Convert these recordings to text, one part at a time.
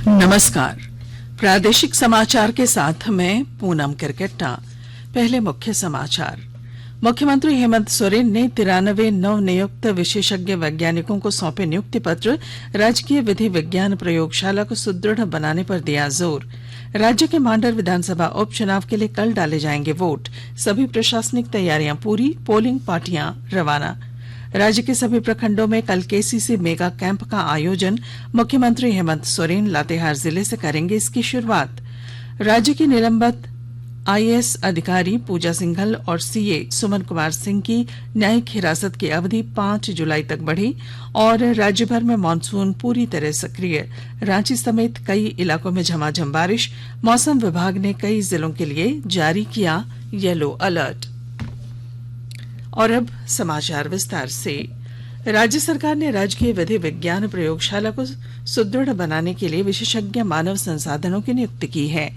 नमस्कार। प्रादेशिक समाचार के साथ मैं पूनम किरकेट्टा। पहले मुख्य समाचार। मुख्यमंत्री हेमंत सोरेन ने 93 नवनियुक्त विशेषज्ञ वैज्ञानिकों को सौंपे नियुक्ति पत्र। राजकीय विधि विज्ञान प्रयोगशाला को सुदृढ़ बनाने पर दिया जोर। राज्य के मांडर विधानसभा उपचुनाव के लिए कल डाले जाएंगे वोट। सभी प्रशासनिक तैयारियां पूरी, पोलिंग पार्टियां रवाना। राज्य के सभी प्रखंडों में कल केसीसी मेगा कैंप का आयोजन। मुख्यमंत्री हेमंत सोरेन लातेहार जिले से करेंगे इसकी शुरुआत। राज्य की निलंबित आईएएस अधिकारी पूजा सिंघल और सीए सुमन कुमार सिंह की न्यायिक हिरासत की अवधि 5 जुलाई तक बढ़ी। और राज्य भर में मानसून पूरी तरह सक्रिय। रांची समेत कई इलाकों में झमाझम बारिश। मौसम विभाग ने कई जिलों के लिए जारी किया येलो अलर्ट। और अब समाचार विस्तार से। राज्य सरकार ने राजकीय विधि विज्ञान प्रयोगशाला को सुदृढ़ बनाने के लिए विशेषज्ञ मानव संसाधनों की नियुक्ति की है।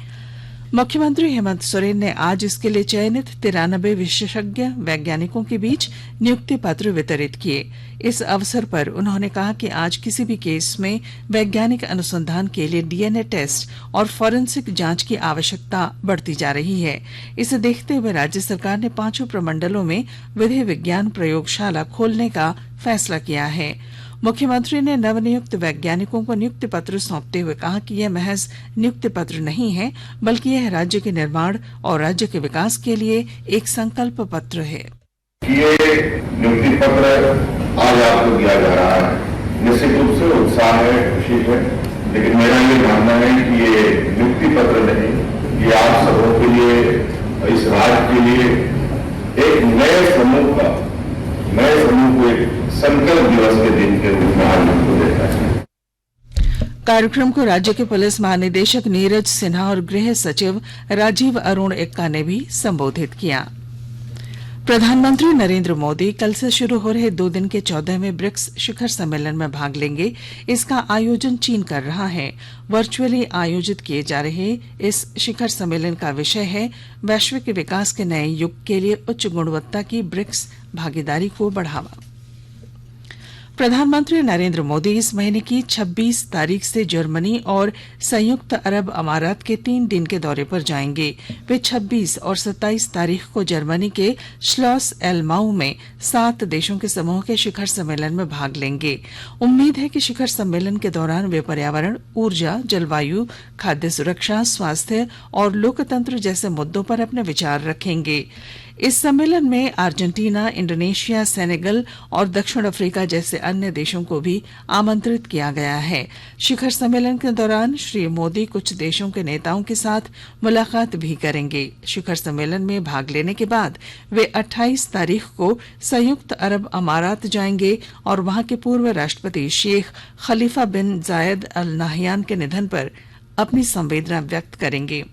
मुख्यमंत्री हेमंत सोरेन ने आज इसके लिए चयनित 93 विशेषज्ञ वैज्ञानिकों के बीच नियुक्ति पत्र वितरित किए। इस अवसर पर उन्होंने कहा कि आज किसी भी केस में वैज्ञानिक अनुसंधान के लिए डीएनए टेस्ट और फॉरेंसिक जांच की आवश्यकता बढ़ती जा रही है। इसे देखते हुए राज्य सरकार ने 5 प्रमंडलों में विधि विज्ञान प्रयोगशाला खोलने का फैसला किया है। मुख्यमंत्री ने नवनियुक्त वैज्ञानिकों को नियुक्ति पत्र सौंपते हुए कहा कि यह महज नियुक्ति पत्र नहीं है, बल्कि यह राज्य के निर्माण और राज्य के विकास के लिए एक संकल्प पत्र है। ये नियुक्ति पत्र आज आपको दिया जा रहा है। निश्चित रूप से उत्साह है, खुशी है, लेकिन मेरा ये मानना है कि ये नियुक्ति पत्र नहीं, ये आप सबों के लिए, इस राज्य के लिए एक नए समूह को एक संकल्प दिवस के दिन के रूप में आज हमको देखा है। कार्यक्रम को राज्य के पुलिस महानिदेशक नीरज सिन्हा और गृह सचिव राजीव अरुण एक्का ने भी संबोधित किया। प्रधानमंत्री नरेंद्र मोदी कल से शुरू हो रहे 2 दिन के 14वें ब्रिक्स शिखर सम्मेलन में भाग लेंगे। इसका आयोजन चीन कर रहा है। वर्चुअली आयोजित किए जा रहे इस शिखर सम्मेलन का विषय है वैश्विक विकास के नए युग के लिए उच्च गुणवत्ता की ब्रिक्स भागीदारी को बढ़ावा। प्रधानमंत्री नरेंद्र मोदी इस महीने की 26 तारीख से जर्मनी और संयुक्त अरब अमारात के 3 दिन के दौरे पर जाएंगे। वे 26 और 27 तारीख को जर्मनी के श्लॉस एल माउ में 7 देशों के समूह के शिखर सम्मेलन में भाग लेंगे। उम्मीद है कि शिखर सम्मेलन के दौरान वे पर्यावरण, ऊर्जा, जलवायु, खाद्य सुरक्षा, स्वास्थ्य और लोकतंत्र जैसे मुद्दों पर अपने विचार रखेंगे। इस सम्मेलन में अर्जेंटीना, इंडोनेशिया, सेनेगल और दक्षिण अफ्रीका जैसे अन्य देशों को भी आमंत्रित किया गया है। शिखर सम्मेलन के दौरान श्री मोदी कुछ देशों के नेताओं के साथ मुलाकात भी करेंगे। शिखर सम्मेलन में भाग लेने के बाद वे 28 तारीख को संयुक्त अरब अमारात जाएंगे और वहां के पूर्व राष्ट्रपति शेख खलीफा बिन जायद अल नाहयान के निधन पर अपनी संवेदना व्यक्त करेंगे।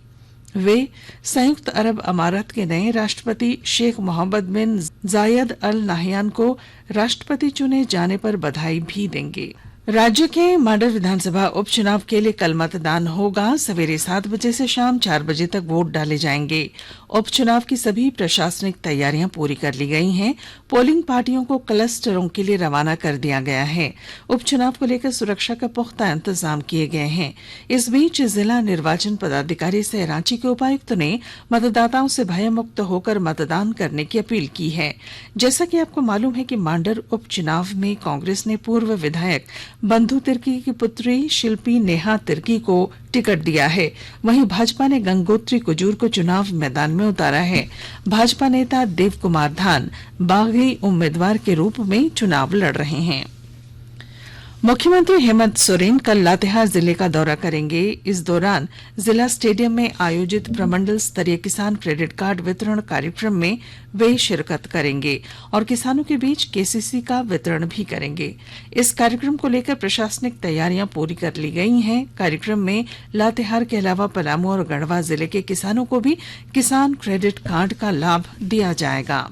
वे संयुक्त अरब अमारात के नए राष्ट्रपति शेख मोहम्मद बिन जायद अल नाहयान को राष्ट्रपति चुने जाने पर बधाई भी देंगे। राज्य के मांडर विधानसभा उपचुनाव के लिए कल मतदान होगा। सवेरे 7 बजे से शाम 4 बजे तक वोट डाले जाएंगे। उपचुनाव की सभी प्रशासनिक तैयारियां पूरी कर ली गई हैं। पोलिंग पार्टियों को क्लस्टरों के लिए रवाना कर दिया गया है। उपचुनाव को लेकर सुरक्षा का पुख्ता इंतजाम किए गए हैं। इस बीच जिला निर्वाचन पदाधिकारी से रांची के उपायुक्त ने मतदाताओं से भयमुक्त होकर मतदान करने की अपील की है। जैसा कि आपको मालूम है कि मांडर उपचुनाव में कांग्रेस ने पूर्व विधायक बंधु तिर्की की पुत्री शिल्पी नेहा तिर्की को टिकट दिया है। वहीं भाजपा ने गंगोत्री कुजूर को चुनाव मैदान में उतारा है। भाजपा नेता देव कुमार धान बागी उम्मीदवार के रूप में चुनाव लड़ रहे हैं। मुख्यमंत्री हेमंत सोरेन कल लातेहार जिले का दौरा करेंगे। इस दौरान जिला स्टेडियम में आयोजित प्रमंडल स्तरीय किसान क्रेडिट कार्ड वितरण कार्यक्रम में वे शिरकत करेंगे और किसानों के बीच केसीसी का वितरण भी करेंगे। इस कार्यक्रम को लेकर प्रशासनिक तैयारियां पूरी कर ली गई हैं। कार्यक्रम में लातेहार के अलावा पलामू और गढ़वा जिले के किसानों को भी किसान क्रेडिट कार्ड का लाभ दिया जाएगा।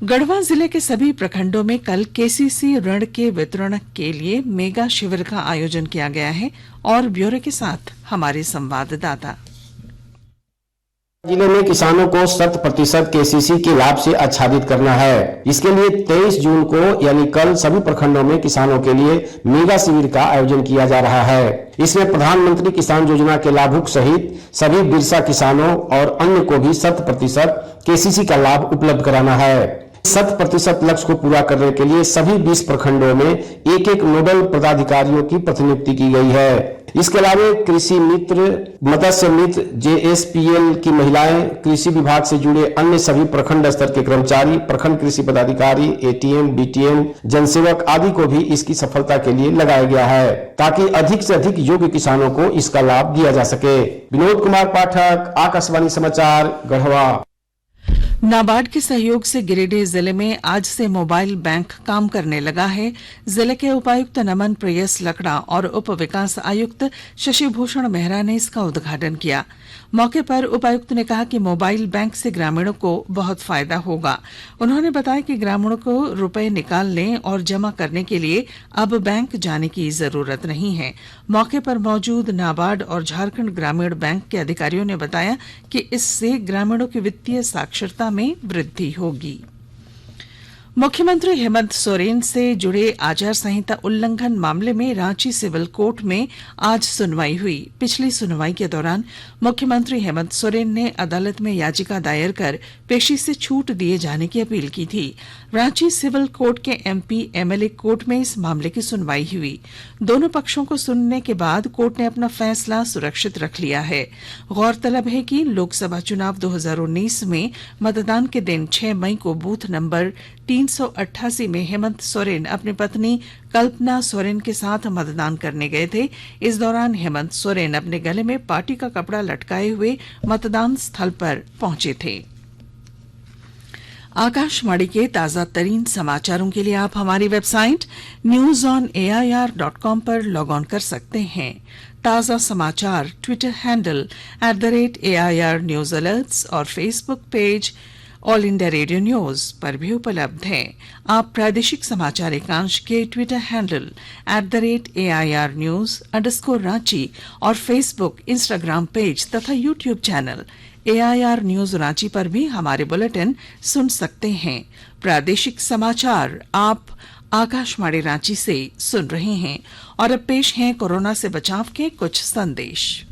गढ़वा जिले के सभी प्रखंडों में कल केसीसी ऋण के वितरण के लिए मेगा शिविर का आयोजन किया गया है। और ब्यौरे के साथ हमारे संवाददाता। जिले में किसानों को 100% केसीसी के लाभ से आच्छादित करना है। इसके लिए 23 जून को यानी कल सभी प्रखंडों में किसानों के लिए मेगा शिविर का आयोजन किया जा रहा है। इसमें प्रधानमंत्री किसान योजना के लाभुक सहित सभी बिरसा किसानों और अन्य को भी 100% केसीसी का लाभ उपलब्ध कराना है। 100% लक्ष्य को पूरा करने के लिए सभी 20 प्रखंडों में एक नोडल पदाधिकारियों की प्रतिनियुक्ति की गई है। इसके अलावा कृषि मित्र, मत्स्य मित्र, जेएसपीएल की महिलाएं, कृषि विभाग से जुड़े अन्य सभी प्रखंड स्तर के कर्मचारी, प्रखंड कृषि पदाधिकारी, एटीएम, बीटीएम, जनसेवक आदि को भी इसकी सफलता के लिए लगाया गया है, ताकि अधिक से अधिक योग्य किसानों को इसका लाभ दिया जा सके। विनोद कुमार पाठक, आकाशवाणी समाचार, गढ़वा। नाबार्ड के सहयोग से गिरिडीह जिले में आज से मोबाइल बैंक काम करने लगा है। जिले के उपायुक्त नमन प्रेयस लकड़ा और उप विकास आयुक्त शशिभूषण मेहरा ने इसका उद्घाटन किया। मौके पर उपायुक्त ने कहा कि मोबाइल बैंक से ग्रामीणों को बहुत फायदा होगा। उन्होंने बताया कि ग्रामीणों को रुपए निकालने और जमा करने के लिए अब बैंक जाने की जरूरत नहीं है। मौके पर मौजूद नाबार्ड और झारखंड ग्रामीण बैंक के अधिकारियों ने बताया कि इससे ग्रामीणों की वित्तीय साक्षरता में वृद्धि होगी। मुख्यमंत्री हेमंत सोरेन से जुड़े आचार संहिता उल्लंघन मामले में रांची सिविल कोर्ट में आज सुनवाई हुई। पिछली सुनवाई के दौरान मुख्यमंत्री हेमंत सोरेन ने अदालत में याचिका दायर कर पेशी से छूट दिए जाने की अपील की थी। रांची सिविल कोर्ट के एमपी एमएलए कोर्ट में इस मामले की सुनवाई हुई। दोनों पक्षों को सुनने के बाद कोर्ट ने अपना फैसला सुरक्षित रख लिया है। गौरतलब है कि लोकसभा चुनाव 2019 में मतदान के दिन 6 मई को बूथ नंबर 388 में हेमंत सोरेन अपनी पत्नी कल्पना सोरेन के साथ मतदान करने गए थे। इस दौरान हेमंत सोरेन अपने गले में पार्टी का कपड़ा लटकाए हुए मतदान स्थल पर पहुंचे थे। आकाशवाणी के ताजा तरीन समाचारों के लिए आप हमारी वेबसाइट newsonair.com पर लॉग ऑन कर सकते हैं। ताजा समाचार Twitter handle @AIR news alerts और Facebook page All India Radio news पर भी उपलब्ध है। आप प्रादेशिक समाचार एकांश के ट्विटर हैंडल @AIR न्यूज_रांची और फेसबुक, इंस्टाग्राम पेज तथा YouTube channel AIR news Ranchi पर भी हमारे बुलेटिन सुन सकते हैं। प्रादेशिक समाचार आप आकाशवाणी रांची से सुन रहे हैं और अब पेश हैं कोरोना से बचाव के कुछ संदेश।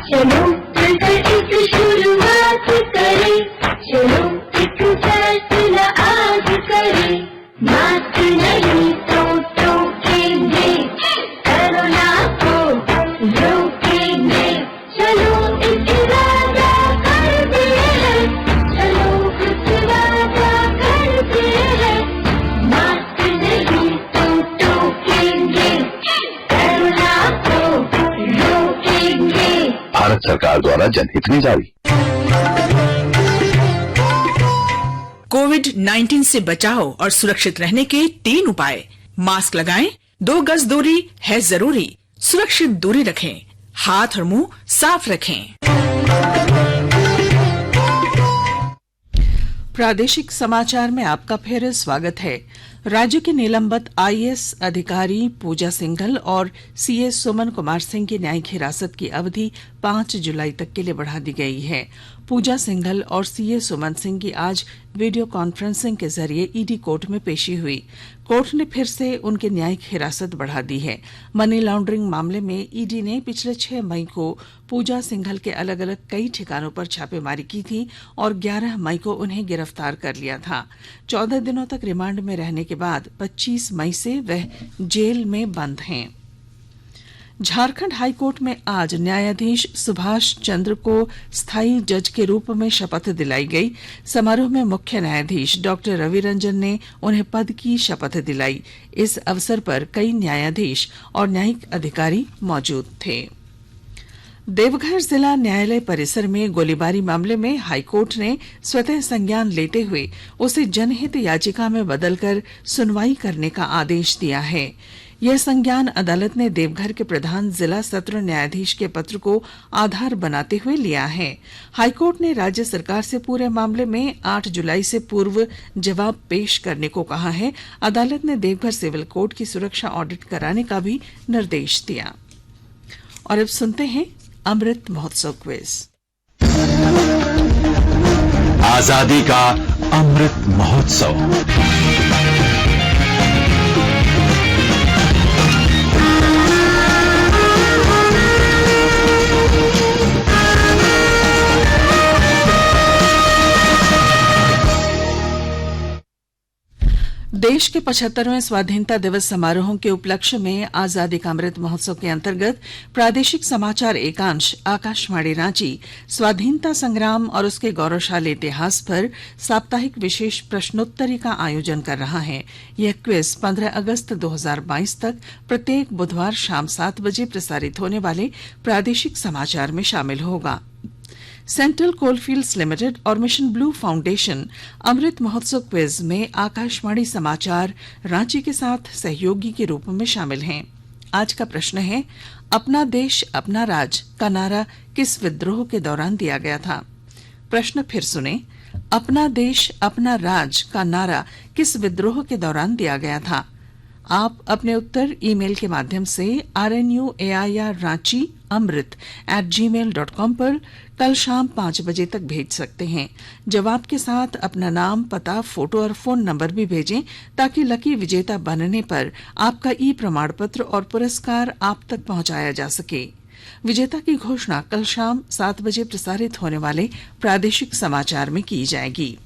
चलो मिलकर एक शुरुआत करें, चलो एक फैसला आज करें, मास्क नहीं तो टोकेंगे, कोरोना को रोकेंगे, चलो एक वादा करते हैं, चलो कुछ वादा करते हैं, मास्क नहीं तो टोकेंगे, कोरोना को रोकेंगे। भारत सरकार द्वारा जनहित में जारी। कोविड-19 से बचाव और सुरक्षित रहने के 3 उपाय। मास्क लगाएं, 2 गज दूरी है जरूरी, सुरक्षित दूरी रखें, हाथ और मुंह साफ रखें। प्रादेशिक समाचार में आपका फिर स्वागत है। राज्य के निलंबित आईएएस अधिकारी पूजा सिंघल और सीए सुमन कुमार सिंह की न्यायिक हिरासत की अवधि 5 जुलाई तक के लिए बढ़ा दी गई है। पूजा सिंघल और सीए सुमन सिंह की आज वीडियो कॉन्फ्रेंसिंग के जरिए ईडी कोर्ट में पेशी हुई। कोर्ट ने फिर से उनकी न्यायिक हिरासत बढ़ा दी है। मनी लॉन्ड्रिंग मामले में ईडी ने पिछले 6 मई को पूजा सिंघल के अलग अलग कई ठिकानों पर छापेमारी की थी और 11 मई को उन्हें गिरफ्तार कर लिया था। 14 दिनों तक रिमांड में रहने के बाद 25 मई से वह जेल में बंद हैं। झारखंड हाईकोर्ट में आज न्यायाधीश सुभाष चंद्र को स्थायी जज के रूप में शपथ दिलाई गई। समारोह में मुख्य न्यायाधीश डॉक्टर रवि रंजन ने उन्हें पद की शपथ दिलाई। इस अवसर पर कई न्यायाधीश और न्यायिक अधिकारी मौजूद थे। देवघर जिला न्यायालय परिसर में गोलीबारी मामले में हाईकोर्ट ने स्वतः संज्ञान लेते हुए उसे जनहित याचिका में बदलकर सुनवाई करने का आदेश दिया है। यह संज्ञान अदालत ने देवघर के प्रधान जिला सत्र न्यायाधीश के पत्र को आधार बनाते हुए लिया है। हाईकोर्ट ने राज्य सरकार से पूरे मामले में 8 जुलाई से पूर्व जवाब पेश करने को कहा है। अदालत ने देवघर सिविल कोर्ट की सुरक्षा ऑडिट कराने का भी निर्देश दिया। और अब सुनते हैं अमृत महोत्सव क्विज। आजादी का अमृत महोत्सव। देश के 75वें स्वाधीनता दिवस समारोहों के उपलक्ष्य में आजादी का अमृत महोत्सव के अंतर्गत प्रादेशिक समाचार एकांश आकाशवाणी रांची स्वाधीनता संग्राम और उसके गौरवशाली इतिहास पर साप्ताहिक विशेष प्रश्नोत्तरी का आयोजन कर रहा है। यह क्विज 15 अगस्त 2022 तक प्रत्येक बुधवार शाम 7 बजे प्रसारित होने वाले प्रादेशिक समाचार में शामिल होगा। सेंट्रल कोलफील्ड्स लिमिटेड और mission blue foundation Amrit Mahotsav quiz में आकाशवाणी समाचार रांची के साथ सहयोगी के रूप में शामिल हैं। आज का प्रश्न है, अपना देश अपना राज का नारा किस विद्रोह के दौरान दिया गया था? प्रश्न फिर सुने, अपना देश अपना राज का नारा किस विद्रोह के दौरान दिया गया था? आप अपने उत्तर ईमेल के माध्यम से rnuairranchi.amrit@gmail.com पर कल शाम 5 बजे तक भेज सकते हैं। जवाब के साथ अपना नाम, पता, फोटो और फोन नंबर भी भेजें ताकि लकी विजेता बनने पर आपका ई प्रमाण पत्र और पुरस्कार आप तक पहुंचाया जा सके। विजेता की घोषणा कल शाम 7 बजे प्रसारित होने वाले प्रादेशिक समाचार में की जाएगी।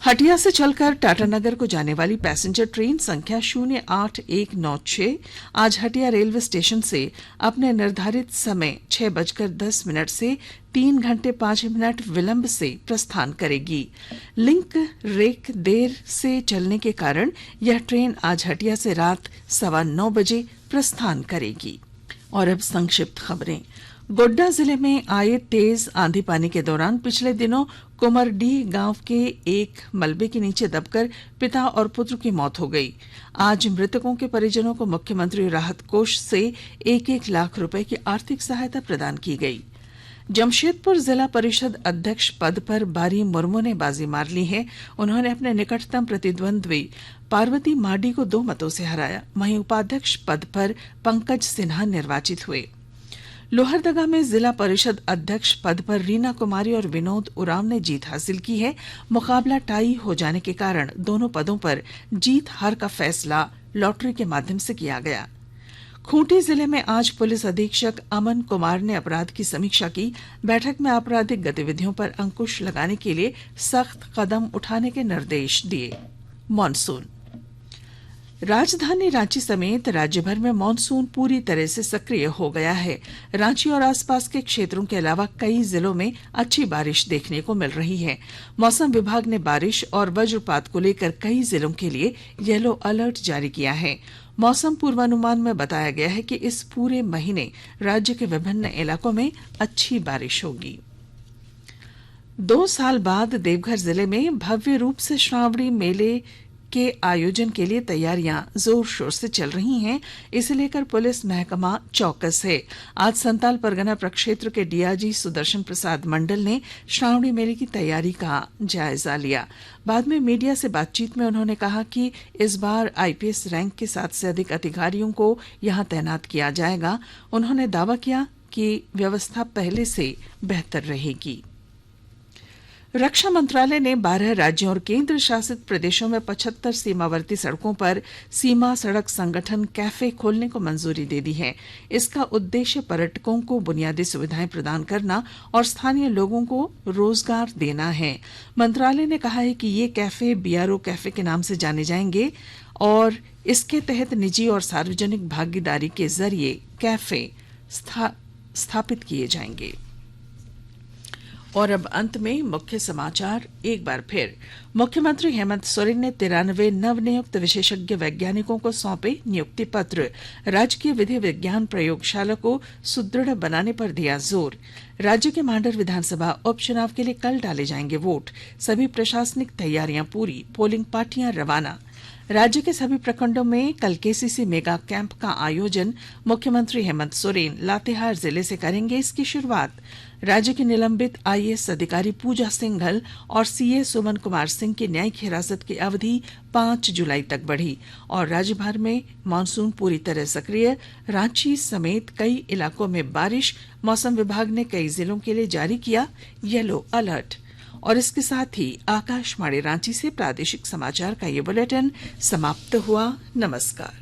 हटिया से चलकर टाटानगर को जाने वाली पैसेंजर ट्रेन संख्या 08196 आज हटिया रेलवे स्टेशन से अपने निर्धारित समय 6:10 से 3 घंटे 5 मिनट विलंब से प्रस्थान करेगी। लिंक रेक देर से चलने के कारण यह ट्रेन आज हटिया से रात 9:15 बजे प्रस्थान करेगी। और अब संक्षिप्त खबरें। गोड्डा जिले में आए तेज आंधी पानी के दौरान पिछले दिनों कुमरडीह गांव के एक मलबे के नीचे दबकर पिता और पुत्र की मौत हो गई। आज मृतकों के परिजनों को मुख्यमंत्री राहत कोष से 1-1 लाख रुपए की आर्थिक सहायता प्रदान की गई। जमशेदपुर जिला परिषद अध्यक्ष पद पर बारी मुर्मू ने बाजी मार ली है। उन्होंने अपने निकटतम प्रतिद्वंद्वी पार्वती माडी को 2 मतों से हराया। वहीं उपाध्यक्ष पद पर पंकज सिन्हा निर्वाचित हुए। लोहरदगा में जिला परिषद अध्यक्ष पद पर रीना कुमारी और विनोद उरांव ने जीत हासिल की है। मुकाबला टाई हो जाने के कारण दोनों पदों पर जीत हार का फैसला लॉटरी के माध्यम से किया गया। खूंटी जिले में आज पुलिस अधीक्षक अमन कुमार ने अपराध की समीक्षा की। बैठक में आपराधिक गतिविधियों पर अंकुश लगाने के लिए सख्त कदम उठाने के निर्देश दिए। मॉनसून। राजधानी रांची समेत राज्य भर में मानसून पूरी तरह से सक्रिय हो गया है। रांची और आसपास के क्षेत्रों के अलावा कई जिलों में अच्छी बारिश देखने को मिल रही है। मौसम विभाग ने बारिश और वज्रपात को लेकर कई जिलों के लिए येलो अलर्ट जारी किया है। मौसम पूर्वानुमान में बताया गया है कि इस पूरे महीने राज्य के विभिन्न इलाकों में अच्छी बारिश होगी। 2 साल बाद देवघर जिले में भव्य रूप से श्रावणी मेले के आयोजन के लिए तैयारियां जोर शोर से चल रही हैं। इसे लेकर पुलिस महकमा चौकस है। आज संताल परगना प्रक्षेत्र के डीआईजी सुदर्शन प्रसाद मंडल ने श्रावणी मेले की तैयारी का जायजा लिया। बाद में मीडिया से बातचीत में उन्होंने कहा कि इस बार आईपीएस रैंक के 7 से अधिक अधिकारियों को यहां तैनात किया जाएगा। उन्होंने दावा किया कि व्यवस्था पहले से बेहतर रहेगी। रक्षा मंत्रालय ने 12 राज्यों और केंद्र शासित प्रदेशों में 75 सीमावर्ती सड़कों पर सीमा सड़क संगठन कैफे खोलने को मंजूरी दे दी है। इसका उद्देश्य पर्यटकों को बुनियादी सुविधाएं प्रदान करना और स्थानीय लोगों को रोजगार देना है। मंत्रालय ने कहा है कि ये कैफे बीआरओ कैफे के नाम से जाने जाएंगे और इसके तहत निजी और सार्वजनिक भागीदारी के जरिए कैफे स्थापित किए जाएंगे। और अब अंत में मुख्य समाचार एक बार फिर। मुख्यमंत्री हेमंत सोरेन ने 93 नवनियुक्त विशेषज्ञ वैज्ञानिकों को सौंपे नियुक्ति पत्र। राजकीय विधि विज्ञान प्रयोगशाला को सुदृढ़ बनाने पर दिया जोर। राज्य के मांडर विधानसभा उपचुनाव के लिए कल डाले जाएंगे वोट। सभी प्रशासनिक तैयारियां पूरी, पोलिंग पार्टियां रवाना। राज्य के सभी प्रखंडों में कल केसीसी मेगा कैंप का आयोजन मुख्यमंत्री हेमंत सोरेन लातेहार जिले से करेंगे। इसकी शुरुआत राज्य की निलंबित आईएएस अधिकारी पूजा सिंघल और सीए सुमन कुमार सिंह की न्यायिक हिरासत की अवधि 5 जुलाई तक बढ़ी और राज्य भर में मानसून पूरी तरह सक्रिय। रांची समेत कई इलाकों में बारिश। मौसम विभाग ने कई जिलों के लिए जारी किया येलो अलर्ट। और इसके साथ ही आकाशवाणी रांची से प्रादेशिक समाचार का ये बुलेटिन समाप्त हुआ। नमस्कार।